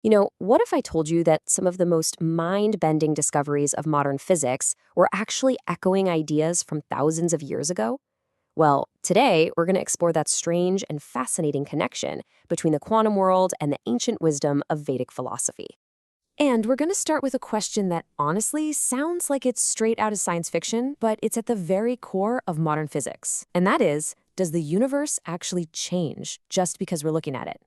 What if I told you that some of the most mind-bending discoveries of modern physics were actually echoing ideas from thousands of years ago? Well, today we're going to explore that strange and fascinating connection between the quantum world and the ancient wisdom of Vedic philosophy. And we're going to start with a question that honestly sounds like it's straight out of science fiction, but it's at the very core of modern physics. And that is, does the universe actually change just because we're looking at it?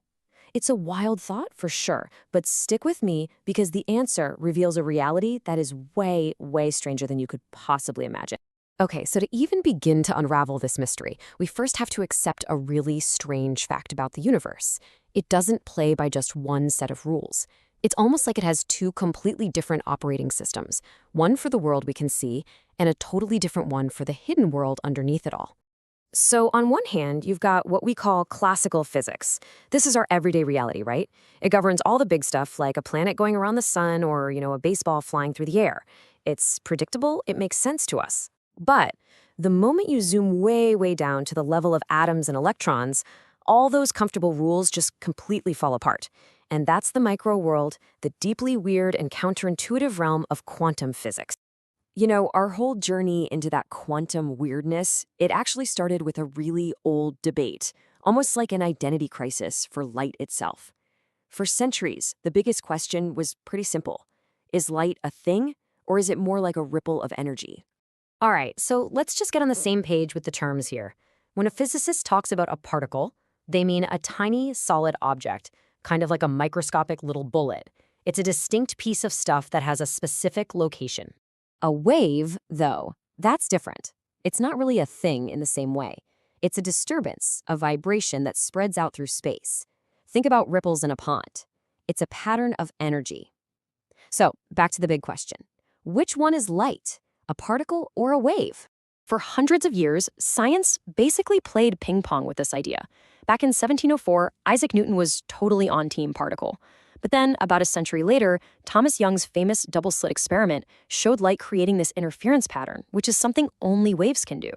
It's a wild thought for sure, but stick with me because the answer reveals a reality that is way, way stranger than you could possibly imagine. Okay, so to even begin to unravel this mystery, we first have to accept a really strange fact about the universe. It doesn't play by just one set of rules. It's almost like it has two completely different operating systems, one for the world we can see, and a totally different one for the hidden world underneath it all. So on one hand, you've got what we call classical physics. This is our everyday reality, right? It governs all the big stuff like a planet going around the sun or, a baseball flying through the air. It's predictable, it makes sense to us. But the moment you zoom way, way down to the level of atoms and electrons, all those comfortable rules just completely fall apart. And that's the micro world, the deeply weird and counterintuitive realm of quantum physics. Our whole journey into that quantum weirdness, it actually started with a really old debate, almost like an identity crisis for light itself. For centuries, the biggest question was pretty simple. Is light a thing, or is it more like a ripple of energy? All right, so let's just get on the same page with the terms here. When a physicist talks about a particle, they mean a tiny, solid object, kind of like a microscopic little bullet. It's a distinct piece of stuff that has a specific location. A wave, though, that's different. It's not really a thing in the same way. It's a disturbance, a vibration that spreads out through space. Think about ripples in a pond. It's a pattern of energy. So, back to the big question. Which one is light, a particle or a wave? For hundreds of years, science basically played ping pong with this idea. Back in 1704, Isaac Newton was totally on team particle. But then, about a century later, Thomas Young's famous Double Slit Experiment showed light creating this interference pattern, which is something only waves can do.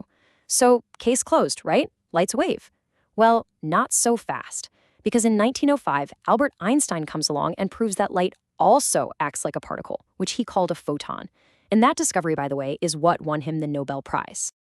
So, case closed, right? Light's a wave. Well, not so fast. Because in 1905, Albert Einstein comes along and proves that light also acts like a particle, which he called a photon. And that discovery, by the way, is what won him the Nobel Prize.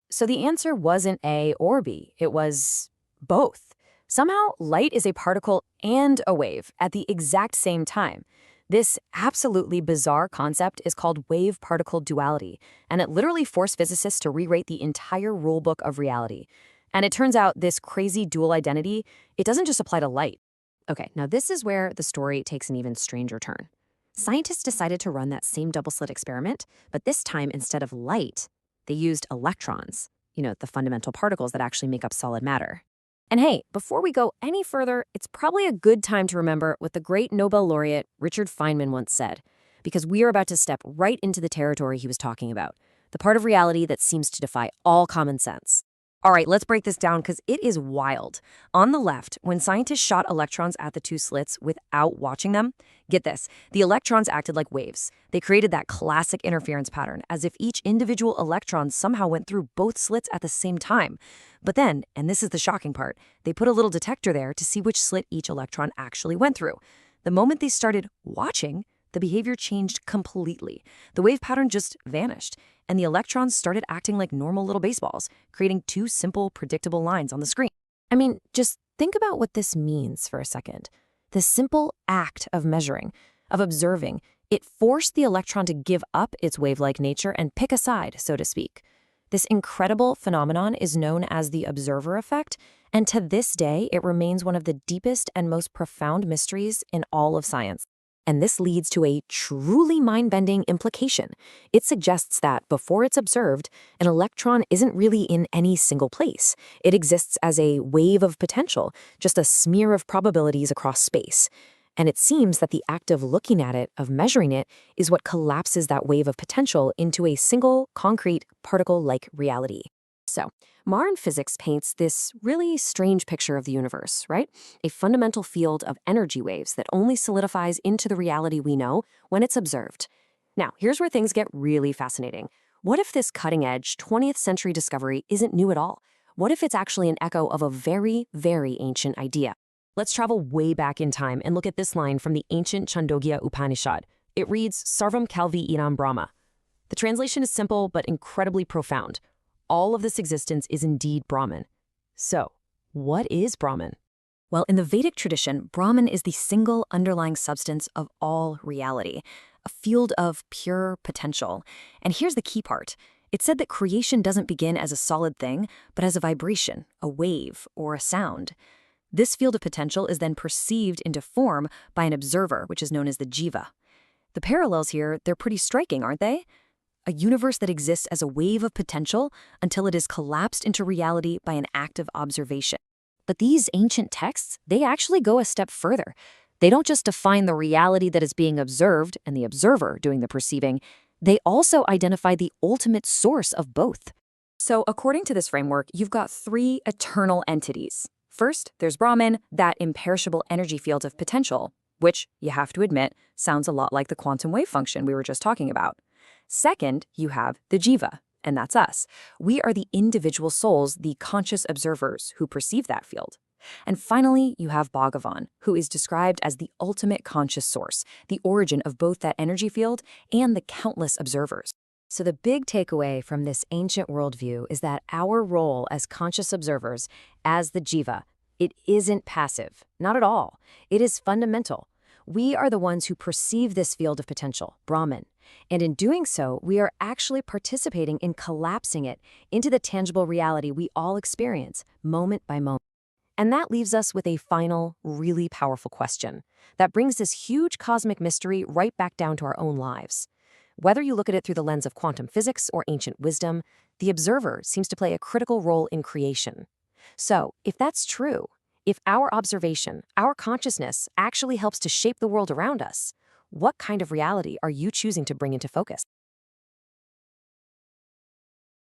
So the answer wasn't A or B, it was both. Somehow, light is a particle and a wave at the exact same time. This absolutely bizarre concept is called wave-particle duality, and it literally forced physicists to rewrite the entire rulebook of reality. And it turns out this crazy dual identity, it doesn't just apply to light. Okay, now this is where the story takes an even stranger turn. Scientists decided to run that same double-slit experiment, but this time, instead of light, they used electrons, the fundamental particles that actually make up solid matter. And hey, before we go any further, it's probably a good time to remember what the great Nobel laureate Richard Feynman once said, because we are about to step right into the territory he was talking about, the part of reality that seems to defy all common sense. All right, let's break this down because it is wild. On the left, when scientists shot electrons at the two slits without watching them, get this, the electrons acted like waves. They created that classic interference pattern, as if each individual electron somehow went through both slits at the same time. But then, and this is the shocking part, they put a little detector there to see which slit each electron actually went through. The moment they started watching, the behavior changed completely. The wave pattern just vanished, and the electrons started acting like normal little baseballs, creating two simple, predictable lines on the screen. I mean, just think about what this means for a second. The simple act of measuring, of observing, it forced the electron to give up its wave-like nature and pick a side, so to speak. This incredible phenomenon is known as the observer effect, and to this day, it remains one of the deepest and most profound mysteries in all of science. And this leads to a truly mind-bending implication. It suggests that before it's observed, an electron isn't really in any single place. It exists as a wave of potential, just a smear of probabilities across space. And it seems that the act of looking at it, of measuring it, is what collapses that wave of potential into a single, concrete, particle-like reality. So, modern physics paints this really strange picture of the universe, right? A fundamental field of energy waves that only solidifies into the reality we know when it's observed. Now, here's where things get really fascinating. What if this cutting-edge 20th century discovery isn't new at all? What if it's actually an echo of a very, very ancient idea? Let's travel way back in time and look at this line from the ancient Chandogya Upanishad. It reads, Sarvam Khalvidam Brahma. The translation is simple but incredibly profound. All of this existence is indeed Brahman. So, what is Brahman? Well, in the Vedic tradition, Brahman is the single underlying substance of all reality, a field of pure potential. And here's the key part. It said that creation doesn't begin as a solid thing, but as a vibration, a wave, or a sound. This field of potential is then perceived into form by an observer, which is known as the Jiva. The parallels here, they're pretty striking, aren't they? A universe that exists as a wave of potential until it is collapsed into reality by an act of observation. But these ancient texts, they actually go a step further. They don't just define the reality that is being observed and the observer doing the perceiving. They also identify the ultimate source of both. So according to this framework, you've got three eternal entities. First, there's Brahman, that imperishable energy field of potential, which, you have to admit, sounds a lot like the quantum wave function we were just talking about. Second, you have the Jiva, and that's us. We are the individual souls, the conscious observers who perceive that field. And finally, you have Bhagavan, who is described as the ultimate conscious source, the origin of both that energy field and the countless observers. So the big takeaway from this ancient worldview is that our role as conscious observers, as the Jiva, it isn't passive, not at all. It is fundamental. We are the ones who perceive this field of potential, Brahman. And in doing so, we are actually participating in collapsing it into the tangible reality we all experience, moment by moment. And that leaves us with a final, really powerful question that brings this huge cosmic mystery right back down to our own lives. Whether you look at it through the lens of quantum physics or ancient wisdom, the observer seems to play a critical role in creation. So, if that's true, if our observation, our consciousness, actually helps to shape the world around us, what kind of reality are you choosing to bring into focus?